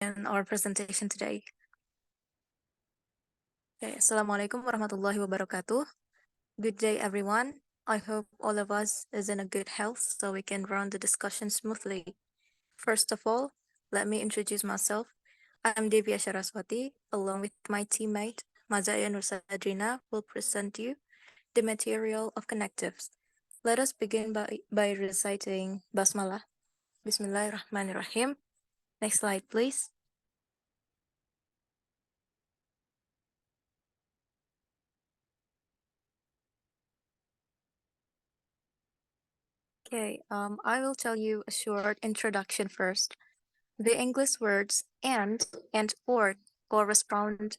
in our presentation today. Okay, Assalamualaikum warahmatullahi wabarakatuh. Good day, everyone. I hope all of us is in a good health so we can run the discussion smoothly. First of all, let me introduce myself. I'm Devya Sharaswati, along with my teammate Mazaya Nursadrina will present you the material of connectives. Let us begin by reciting Basmalah. Bismillahirrahmanirrahim. Next slide, please. Okay, I will tell you a short introduction first. The English words and or correspond.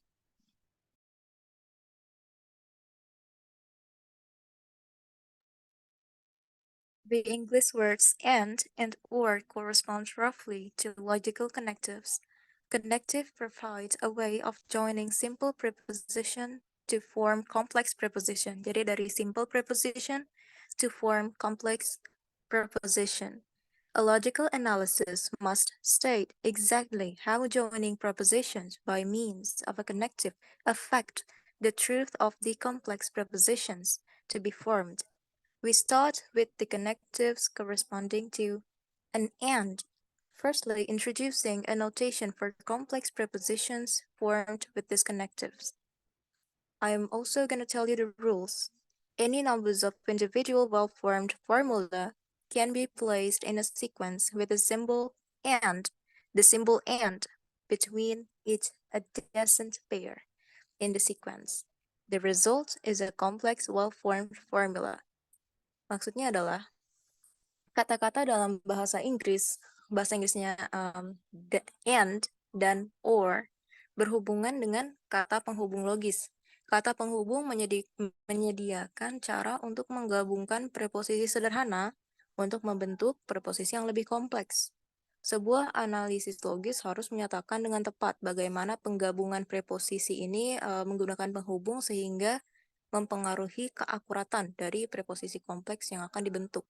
The English words and or correspond roughly to logical connectives. Connective provides a way of joining simple preposition to form complex preposition. Jadi dari simple preposition to form complex preposition. A logical analysis must state exactly how joining prepositions by means of a connective affect the truth of the complex prepositions to be formed. We start with the connectives corresponding to an and. Firstly, introducing a notation for complex prepositions formed with these connectives. I am also going to tell you the rules. Any numbers of individual well-formed formula can be placed in a sequence with the symbol and, between each adjacent pair in the sequence. The result is a complex well-formed formula. Maksudnya adalah kata-kata dalam bahasa Inggrisnya and dan or berhubungan dengan kata penghubung logis. Kata penghubung menyediakan cara untuk menggabungkan preposisi sederhana untuk membentuk preposisi yang lebih kompleks. Sebuah analisis logis harus menyatakan dengan tepat bagaimana penggabungan preposisi ini menggunakan penghubung sehingga mempengaruhi keakuratan dari preposisi kompleks yang akan dibentuk.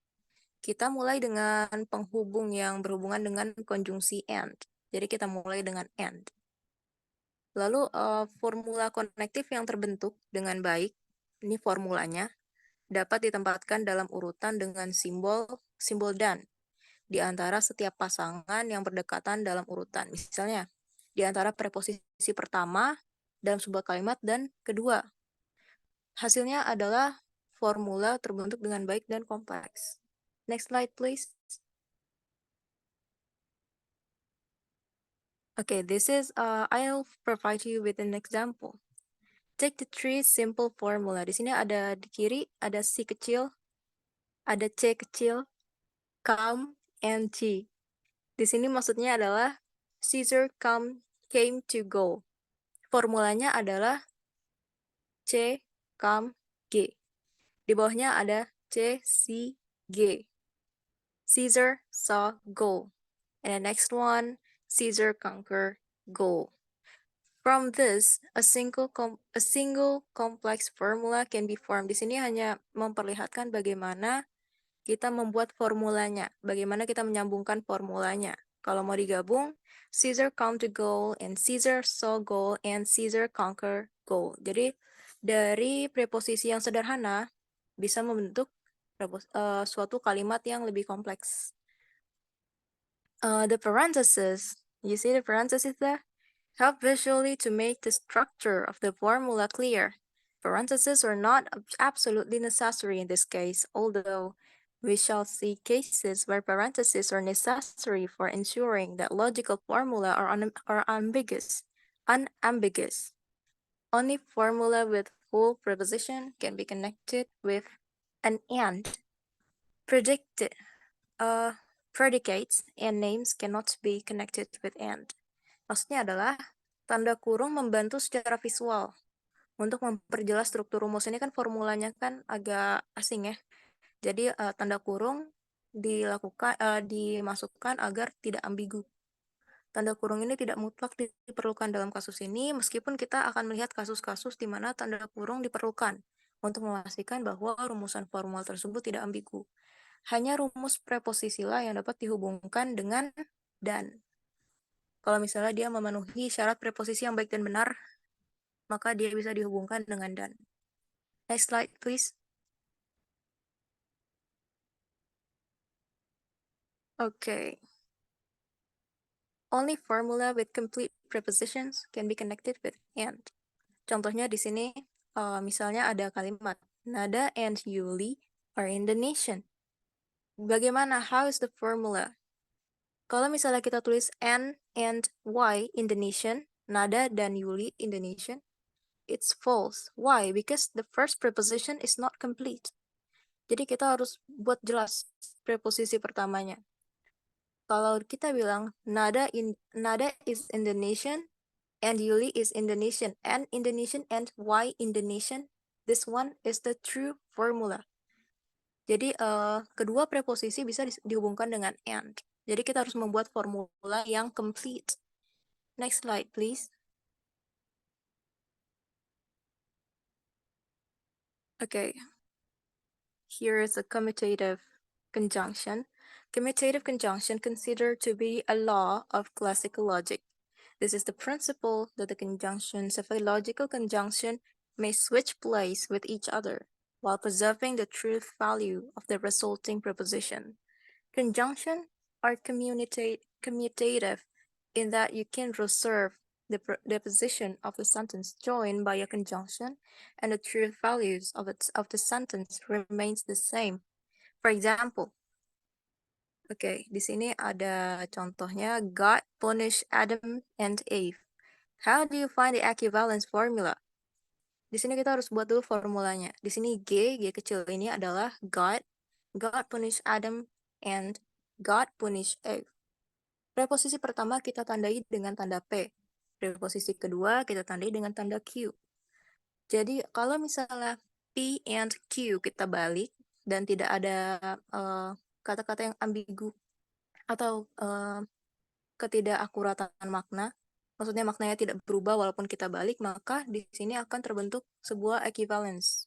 Kita mulai dengan penghubung yang berhubungan dengan konjungsi and. Jadi kita mulai dengan and. Lalu formula konektif yang terbentuk dengan baik, ini formulanya, dapat ditempatkan dalam urutan dengan simbol dan di antara setiap pasangan yang berdekatan dalam urutan. Misalnya, di antara preposisi pertama dalam sebuah kalimat dan kedua. Hasilnya adalah formula terbentuk dengan baik dan kompleks. Next slide, please. Okay, I'll provide you with an example. Take the three simple formula. Di sini ada di kiri, ada C kecil, ada C kecil, come, and G. Di sini maksudnya adalah Caesar came to go. Formulanya adalah C, come, G. Di bawahnya ada C, C, G. Caesar saw go. And the next one, Caesar conquer go. From this, a single complex formula can be formed. Di sini hanya memperlihatkan bagaimana kita membuat formulanya, bagaimana kita menyambungkan formulanya. Kalau mau digabung, Caesar come to goal, and Caesar saw goal, and Caesar conquer goal. Jadi dari preposisi yang sederhana bisa membentuk suatu kalimat yang lebih kompleks. The parentheses, you see the parentheses there? Help visually to make the structure of the formula clear. Parentheses are not absolutely necessary in this case, although we shall see cases where parentheses are necessary for ensuring that logical formula are unambiguous. Only formula with full preposition can be connected with an and. Predicates and names cannot be connected with and. Maksudnya adalah tanda kurung membantu secara visual untuk memperjelas struktur rumus. Ini kan formulanya kan agak asing ya. Jadi tanda kurung dimasukkan agar tidak ambigu. Tanda kurung ini tidak mutlak diperlukan dalam kasus ini, meskipun kita akan melihat kasus-kasus di mana tanda kurung diperlukan untuk memastikan bahwa rumusan formal tersebut tidak ambigu. Hanya rumus preposisilah yang dapat dihubungkan dengan dan. Kalau misalnya dia memenuhi syarat preposisi yang baik dan benar, maka dia bisa dihubungkan dengan dan. Next slide, please. Okay. Only formula with complete prepositions can be connected with and. Contohnya di sini, misalnya ada kalimat, Nada and Yuli are Indonesian. Bagaimana? How is the formula? Kalau misalnya kita tulis N and Y Indonesian, Nada dan Yuli Indonesian, it's false. Why? Because the first preposition is not complete. Jadi kita harus buat jelas preposisi pertamanya. Kalau kita bilang Nada is Indonesian and Yuli is Indonesian and Y Indonesian, this one is the true formula. Jadi kedua preposisi bisa dihubungkan dengan and. Jadi kita harus membuat formula yang complete. Next slide, please. Okay. Here is a commutative conjunction. Commutative conjunction considered to be a law of classical logic. This is the principle that the conjunctions of a logical conjunction may switch place with each other while preserving the truth value of the resulting preposition. Conjunction are commutative in that you can reserve the position of the sentence joined by a conjunction and the truth values of the sentence remains the same. For example, di sini ada contohnya God punished Adam and Eve. How do you find the equivalence formula? Di sini kita harus buat dulu formulanya. Di sini G kecil ini adalah God punished Adam and God punished Eve. Preposisi pertama kita tandai dengan tanda P. Preposisi kedua kita tandai dengan tanda Q. Jadi kalau misalnya P and Q kita balik dan tidak ada kata-kata yang ambigu atau ketidakakuratan makna, maksudnya maknanya tidak berubah walaupun kita balik, maka di sini akan terbentuk sebuah equivalence.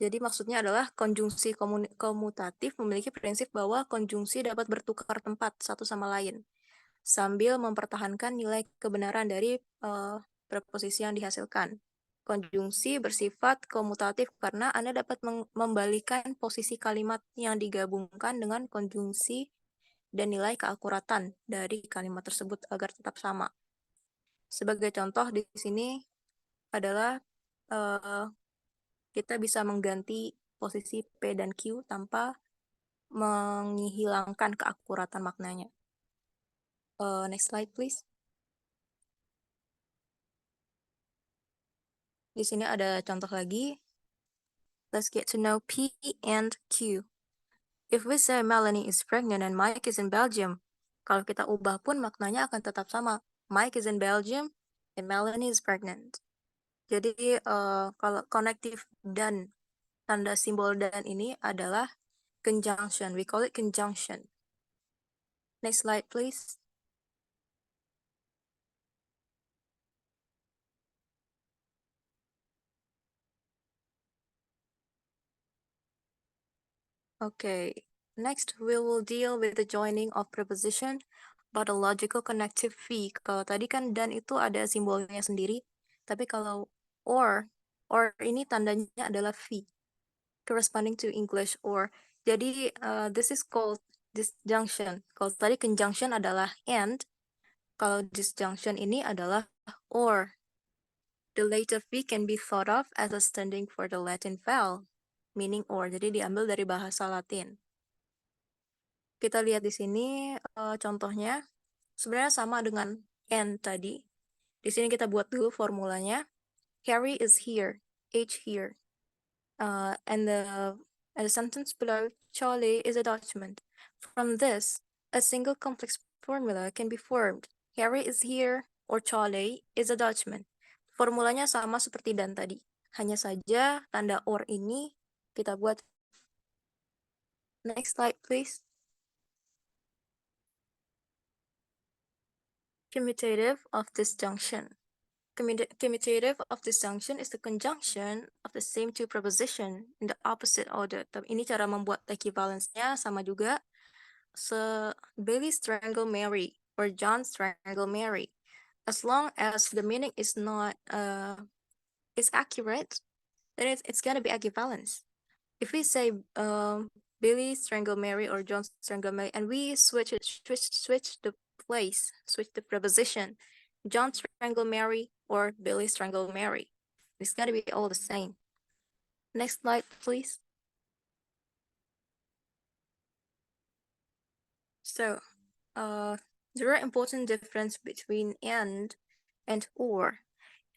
Jadi maksudnya adalah konjungsi komutatif memiliki prinsip bahwa konjungsi dapat bertukar tempat satu sama lain, sambil mempertahankan nilai kebenaran dari preposisi yang dihasilkan. Konjungsi bersifat komutatif karena Anda dapat membalikan posisi kalimat yang digabungkan dengan konjungsi dan nilai keakuratan dari kalimat tersebut agar tetap sama. Sebagai contoh di sini adalah kita bisa mengganti posisi P dan Q tanpa menghilangkan keakuratan maknanya. Next slide, please. Di sini ada contoh lagi. Let's get to know P and Q. If we say Melanie is pregnant and Mike is in Belgium, kalau kita ubah pun maknanya akan tetap sama. Mike is in Belgium and Melanie is pregnant. Jadi kalau connective dan tanda simbol dan ini adalah conjunction. We call it conjunction. Next slide, please. Okay, next we will deal with the joining of preposition but a logical connective V. Kalau tadi kan dan itu ada simbolnya sendiri, tapi kalau or ini tandanya adalah V, corresponding to English or. Jadi this is called disjunction. Kalau tadi conjunction adalah and, kalau disjunction ini adalah or. The later V can be thought of as a standing for the Latin vowel, meaning or. Jadi diambil dari bahasa Latin. Kita lihat di sini contohnya sebenarnya sama dengan and tadi. Di sini kita buat dulu formulanya. Harry is here, H here. And the sentence below, Charlie is a Dutchman. From this, a single complex formula can be formed. Harry is here or Charlie is a Dutchman. Formulanya sama seperti dan tadi. Hanya saja tanda or ini kita buat. Next slide, please. Commutative of disjunction. commutative of disjunction is the conjunction of the same two preposition in the opposite order. Ini cara membuat equivalence-nya sama juga. Billy strangle Mary or John strangle Mary. As long as the meaning is not is accurate, then it's gonna be equivalence. If we say Billy strangle Mary or John strangle Mary, and we switch the place, switch the preposition, John strangle Mary or Billy strangle Mary, it's gotta be all the same. Next slide, please. So, there are important difference between and or,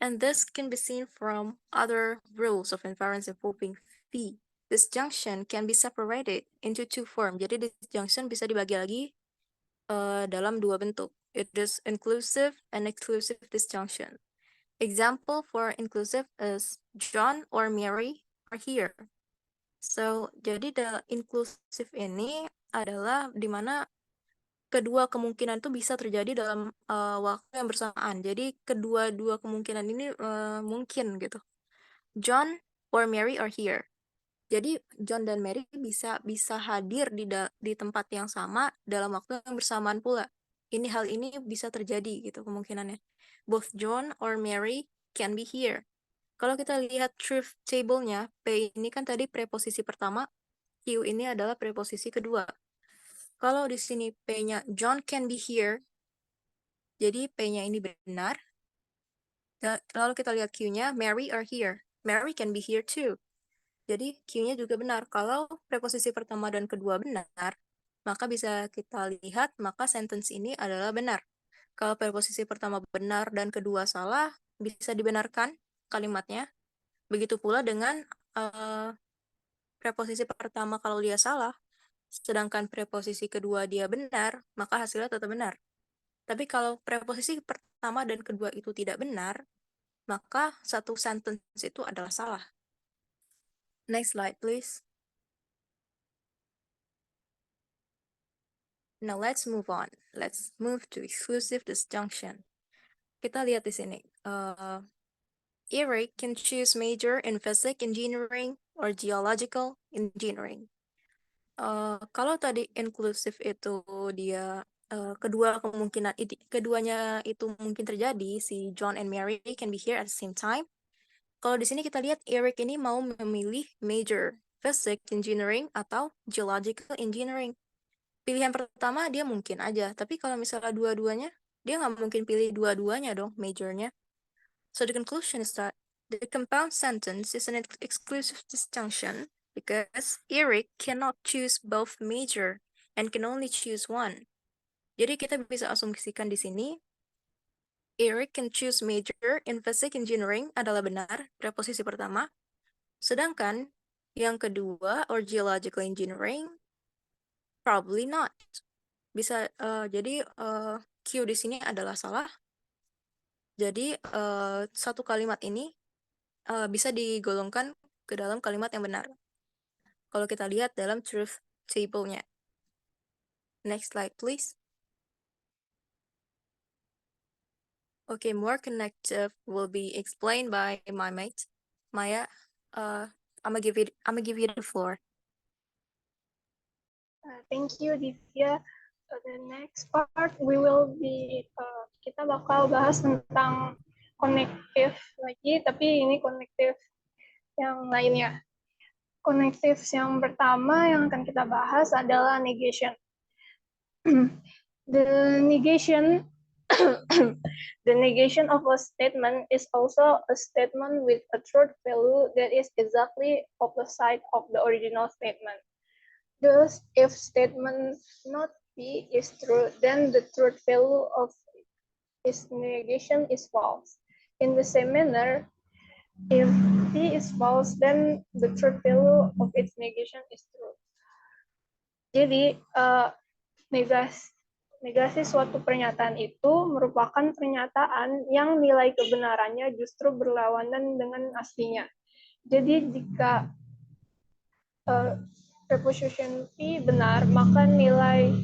and this can be seen from other rules of inference involving phi. Disjunction can be separated into two forms. Jadi disjunction bisa dibagi lagi dalam dua bentuk. It is inclusive and exclusive disjunction. Example for inclusive is John or Mary are here. So, jadi the inclusive ini adalah di mana kedua kemungkinan itu bisa terjadi dalam waktu yang bersamaan. Jadi kedua-dua kemungkinan ini mungkin gitu. John or Mary are here. Jadi John dan Mary bisa hadir di tempat yang sama dalam waktu yang bersamaan pula. Hal ini bisa terjadi gitu kemungkinannya. Both John or Mary can be here. Kalau kita lihat truth table-nya, P ini kan tadi preposisi pertama, Q ini adalah preposisi kedua. Kalau di sini P-nya John can be here, jadi P-nya ini benar. Lalu kita lihat Q-nya Mary are here. Mary can be here too. Jadi Q-nya juga benar. Kalau preposisi pertama dan kedua benar, maka bisa kita lihat, maka sentence ini adalah benar. Kalau preposisi pertama benar dan kedua salah, bisa dibenarkan kalimatnya. Begitu pula dengan preposisi pertama kalau dia salah, sedangkan preposisi kedua dia benar, maka hasilnya tetap benar. Tapi kalau preposisi pertama dan kedua itu tidak benar, maka satu sentence itu adalah salah. Next slide, please. Now let's move on. Let's move to exclusive disjunction. Kita lihat di sini. Eric can choose major in physics engineering or geological engineering. Kalau tadi inclusive itu dia keduanya itu mungkin terjadi, si John and Mary can be here at the same time. Kalau di sini kita lihat Eric ini mau memilih major physics engineering atau geological engineering. Pilihan pertama dia mungkin aja, tapi kalau misalnya dua-duanya, dia nggak mungkin pilih dua-duanya dong majornya. So the conclusion is that the compound sentence is an exclusive disjunction because Eric cannot choose both major and can only choose one. Jadi kita bisa asumsikan di sini Eric can choose major in physics engineering adalah benar, preposisi pertama. Sedangkan yang kedua, or geological engineering, probably not. Bisa, jadi Q di sini adalah salah. Jadi satu kalimat ini bisa digolongkan ke dalam kalimat yang benar. Kalau kita lihat dalam truth table-nya. Next slide, please. Okay, more connective will be explained by my mate, Maya. I'm gonna give you the floor. Thank you, Divya. The next part we will be kita bakal bahas tentang konektif lagi, tapi ini konektif yang lainnya. Konektif yang pertama yang akan kita bahas adalah negation. The negation the negation of a statement is also a statement with a truth value that is exactly opposite of the original statement. Thus, if statement not P is true, then the truth value of its negation is false. In the same manner, if P is false, then the truth value of its negation is true. Jadi, negasi suatu pernyataan itu merupakan pernyataan yang nilai kebenarannya justru berlawanan dengan aslinya. Jadi, jika preposition P benar, maka nilai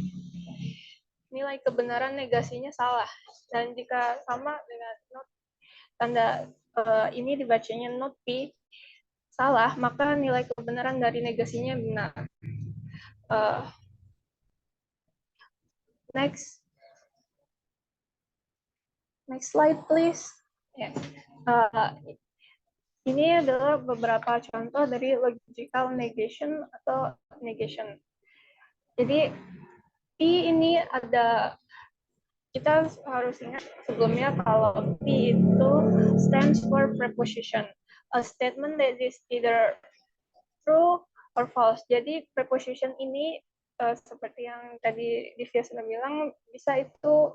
kebenaran negasinya salah. Dan jika sama dengan not, tanda ini dibacanya not P salah, maka nilai kebenaran dari negasinya benar. Next slide please. Ini adalah beberapa contoh dari logical negation atau negation. Jadi P ini ada, kita harus ingat sebelumnya kalau P itu stands for preposition, a statement that is either true or false. Jadi preposition ini seperti yang tadi Divya sudah bilang, bisa itu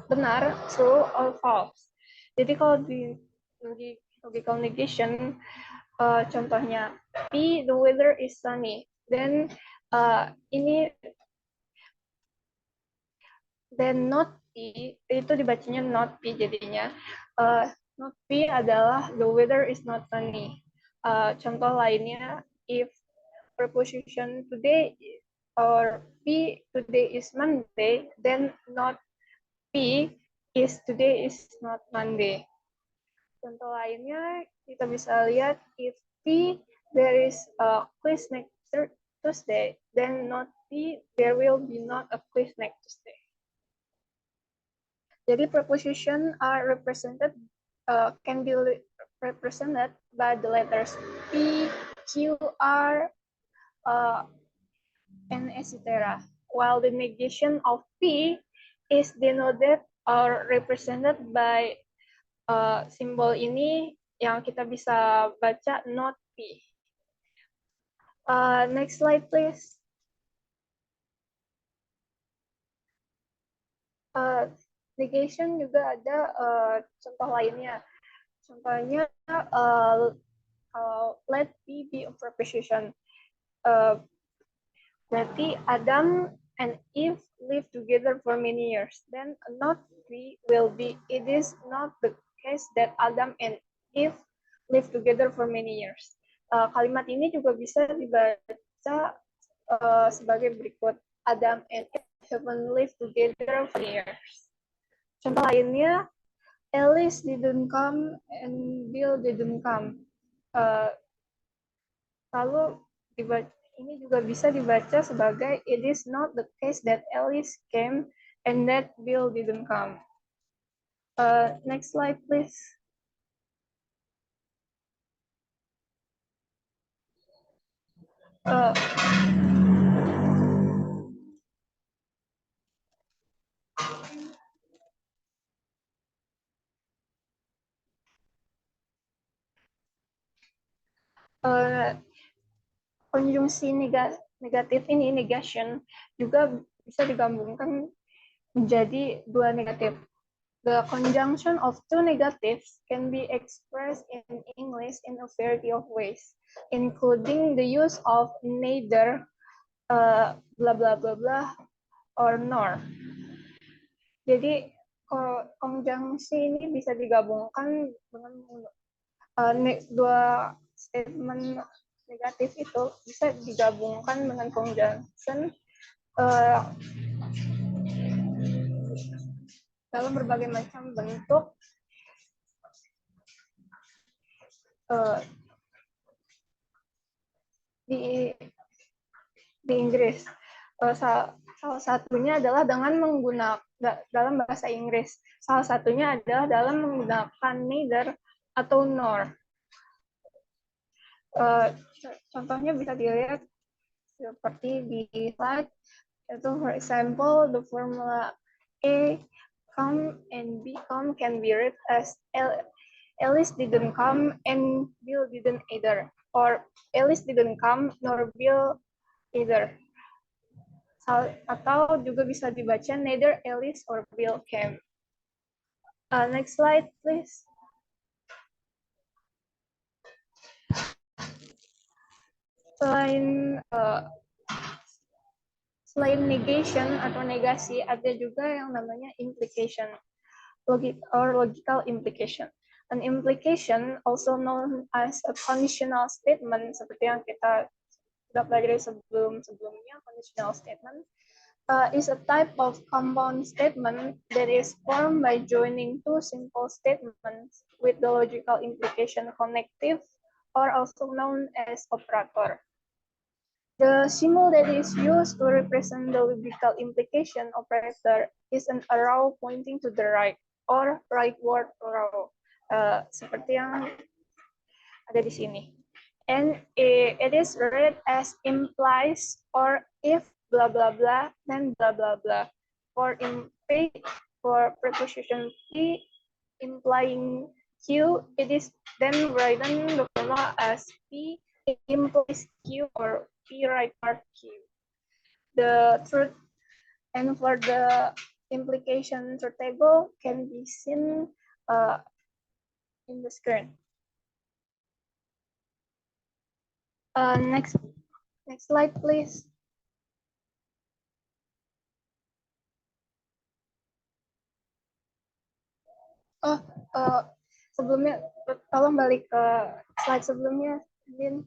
benar, true or false. Jadi kalau di logical negation, contohnya P, the weather is sunny. Then ini then not P, itu dibacanya not P jadinya. Not P adalah the weather is not sunny. Contoh lainnya, if preposition today or P today is Monday, then not P is today is not Monday. Contoh lainnya kita bisa lihat, if P there is a quiz next Tuesday, then not P there will be not a quiz next Tuesday. Jadi preposition are represented can be represented by the letters P, Q, R, and etc. While the negation of P is denoted or represented by simbol ini yang kita bisa baca not P. Next slide please. Negation juga ada contoh lainnya. Contohnya let P be a preposition. Berarti Adam and Eve live together for many years. Then not P will be, it is not the case that Adam and Eve live together for many years. Kalimat ini juga bisa dibaca sebagai berikut. Adam and Eve haven't lived together for years. Contoh lainnya, Alice didn't come and Bill didn't come. Lalu ini juga bisa dibaca sebagai it is not the case that Alice came and that Bill didn't come. Next slide please. Konjungsi negatif ini, negation, juga bisa digabungkan menjadi dua negatif. The conjunction of two negatives can be expressed in English in a variety of ways, including the use of neither, blah blah blah blah, or nor. Jadi konjungsi ini bisa digabungkan dengan dua statement negatif itu bisa digabungkan dengan conjunction dalam berbagai macam bentuk di Inggris. Salah satunya adalah dengan menggunakan dalam bahasa Inggris. Salah satunya adalah dalam menggunakan neither atau nor. Contohnya bisa dilihat seperti di slide. Itu, for example, the formula A come and B come can be read as Alice didn't come and Bill didn't either, or Alice didn't come nor Bill either. Atau juga bisa dibaca neither Alice or Bill came. Next slide, please. Selain negation atau negasi, ada juga yang namanya implication, logical implication. An implication, also known as a conditional statement, seperti yang kita sudah pelajari sebelumnya, conditional statement, is a type of compound statement that is formed by joining two simple statements with the logical implication connective, or also known as operator. The symbol that is used to represent the logical implication operator is an arrow pointing to the right, or rightward arrow, seperti yang ada di sini. And it is read as implies or if blah blah blah then blah blah blah. For preposition P implying Q, it is then written the formula as P implies Q or P rightward Q. The truth and for the implication truth table can be seen in the screen. Next slide, please. Oh, sebelumnya tolong balik ke slide sebelumnya, Din.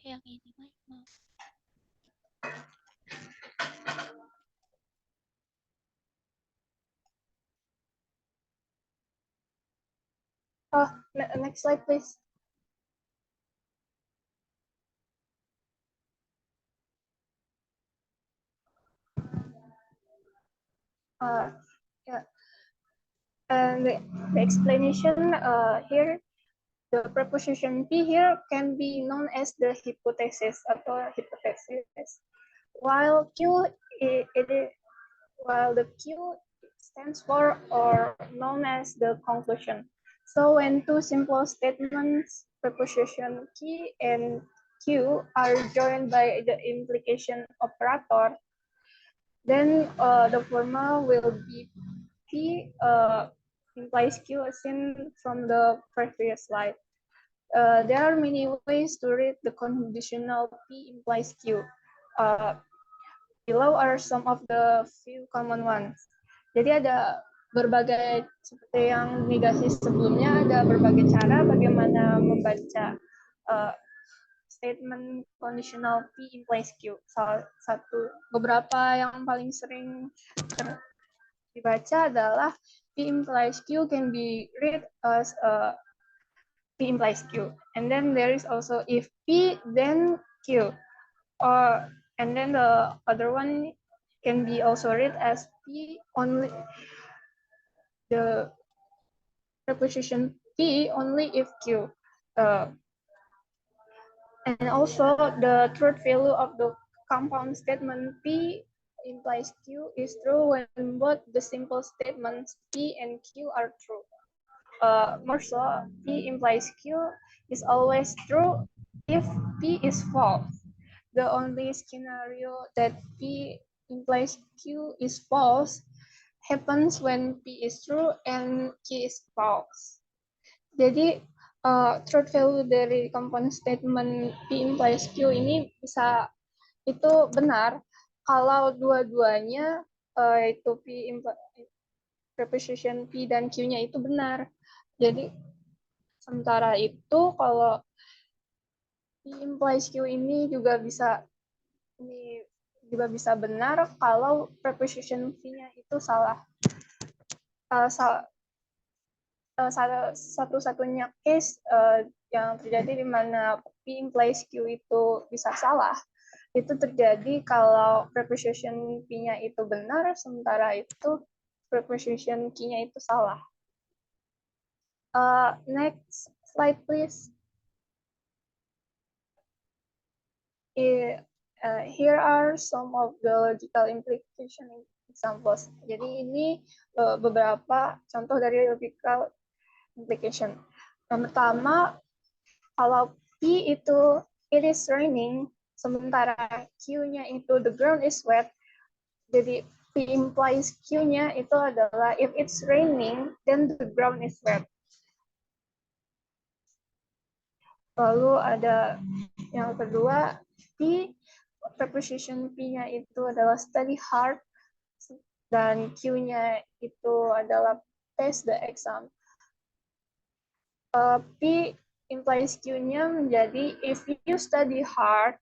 Yang ini mau. Oh, next slide, please. Yeah. And the explanation here, the preposition P here can be known as the hypothesis atau hypothesis, while while the Q stands for or known as the conclusion. So when two simple statements, preposition P and Q, are joined by the implication operator, then the formula will be P implies Q as seen from the previous slide. There are many ways to read the conditional P implies Q. Below are some of the few common ones. Jadi ada berbagai, seperti yang negasi sebelumnya, ada berbagai cara bagaimana membaca statement conditional P implies Q. Salah satu, beberapa yang paling sering dibaca adalah P implies Q can be read as P implies Q. And then there is also if P then Q. And then the other one can be also read as P only, the preposition P only if Q. And also the truth value of the compound statement P implies Q is true when both the simple statements P and Q are true. More so, P implies Q is always true if P is false. The only scenario that P implies Q is false happens when P is true and Q is false. Jadi truth value dari compound statement P implies Q ini bisa itu benar kalau dua-duanya itu preposition P dan Q-nya itu benar. Jadi sementara itu kalau P implies Q ini juga bisa benar kalau preposition P-nya itu salah. Satu-satunya case yang terjadi di mana P implies Q itu bisa salah, itu terjadi kalau preposition P-nya itu benar, sementara itu preposition Q-nya itu salah. Next slide, please. Here are some of the logical implication examples. Jadi ini beberapa contoh dari logical implication. Yang pertama, kalau P itu it is raining, sementara Q-nya itu the ground is wet, jadi P implies Q-nya itu adalah if it's raining, then the ground is wet. Lalu ada yang kedua, P, preposition P-nya itu adalah study hard, dan Q-nya itu adalah pass the exam. P implies Q-nya menjadi if you study hard,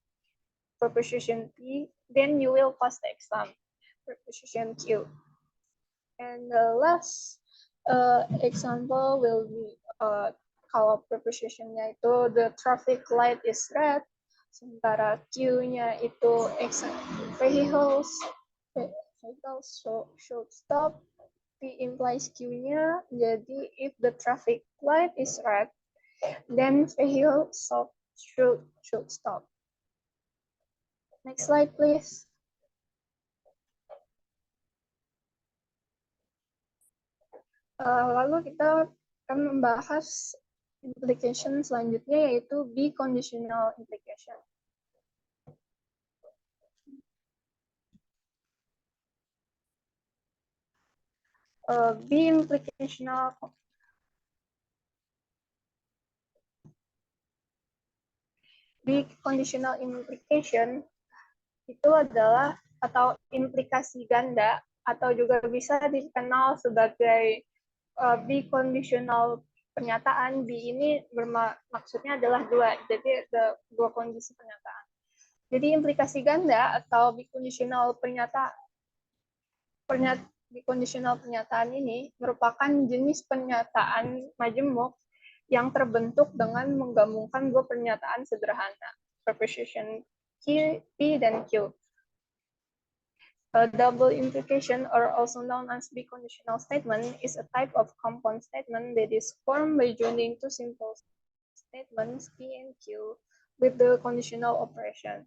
preposition P, then you will pass the exam, preposition Q. And the last example will be kalau prepositionnya itu the traffic light is red, sementara Q-nya itu vehicles should stop. P implies Q-nya, jadi if the traffic light is red, then vehicles should stop. Next slide, please. Lalu kita akan membahas implication selanjutnya, yaitu be conditional implication. Be conditional implication itu adalah atau implikasi ganda, atau juga bisa dikenal sebagai be conditional pernyataan. Be ini maksudnya adalah dua, jadi ada dua kondisi pernyataan. Jadi implikasi ganda atau be conditional pernyataan ini merupakan jenis pernyataan majemuk yang terbentuk dengan menggabungkan dua pernyataan sederhana, preposition P dan Q. A double implication, or also known as be conditional statement, is a type of compound statement that is formed by joining two simple statements P and Q with the conditional operator.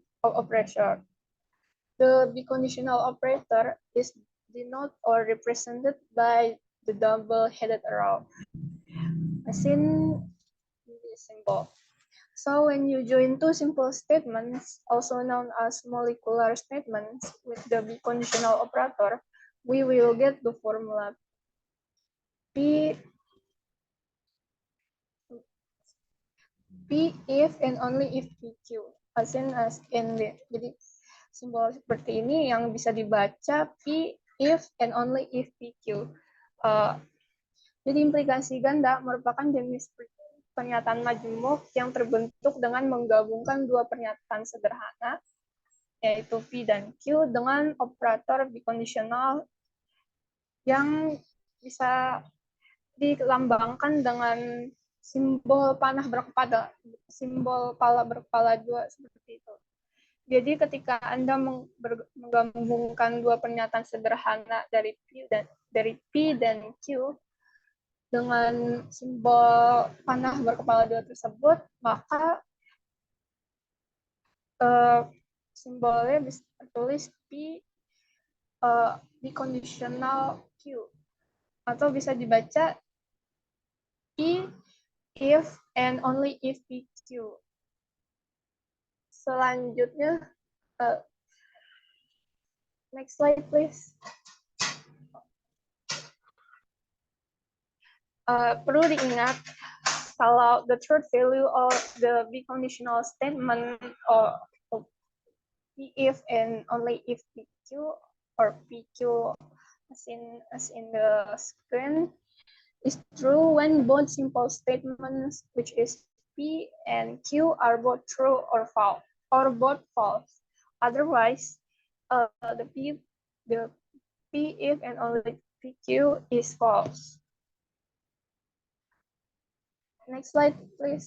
The be conditional operator is denoted or represented by the double-headed arrow, as in this symbol. So when you join two simple statements, also known as molecular statements, with the be conditional operator, we will get the formula P if and only if PQ, as in the. Jadi simbol seperti ini yang bisa dibaca P if and only if PQ. Jadi implikasi ganda merupakan jenis pernyataan majemuk yang terbentuk dengan menggabungkan dua pernyataan sederhana, yaitu P dan Q, dengan operator bikondisional yang bisa dilambangkan dengan simbol panah berkepala, simbol pala berkepala dua, seperti itu. Jadi ketika Anda menggabungkan dua pernyataan sederhana dari P dan Q dengan simbol panah berkepala dua tersebut, maka simbolnya bisa tertulis P biconditional Q, atau bisa dibaca P if and only if PQ. Selanjutnya, next slide please. Perlu diingat kalau the truth value of the be conditional statement or P if and only if PQ, or PQ as in the screen, is true when both simple statements, which is P and Q, are both true or false, or both false. Otherwise, the P if and only PQ is false. Next slide, please.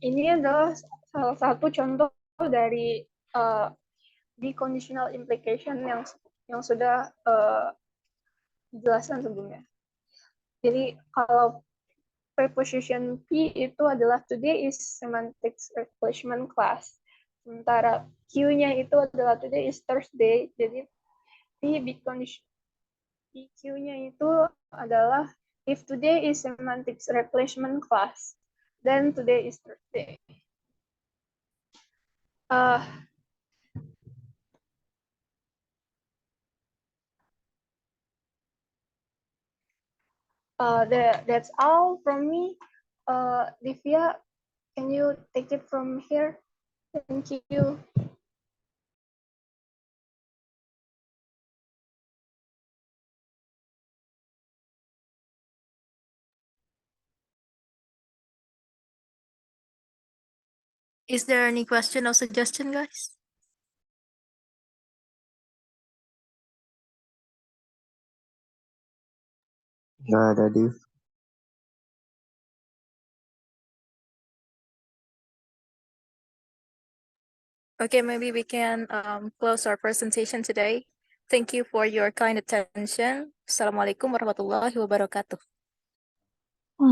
Ini adalah salah satu contoh dari be conditional implication yang sudah dijelaskan sebelumnya. Jadi kalau preposition P itu adalah today is semantics replacement class, sementara Q-nya itu adalah today is Thursday. Jadi PQ-nya itu adalah if today is semantics replacement class, then today is Thursday. That's all from me. Divya, can you take it from here? Thank you. Is there any question or suggestion, guys? Nggak ada, Div. Okay, maybe we can close our presentation today. Thank you for your kind attention. Assalamualaikum warahmatullahi wabarakatuh.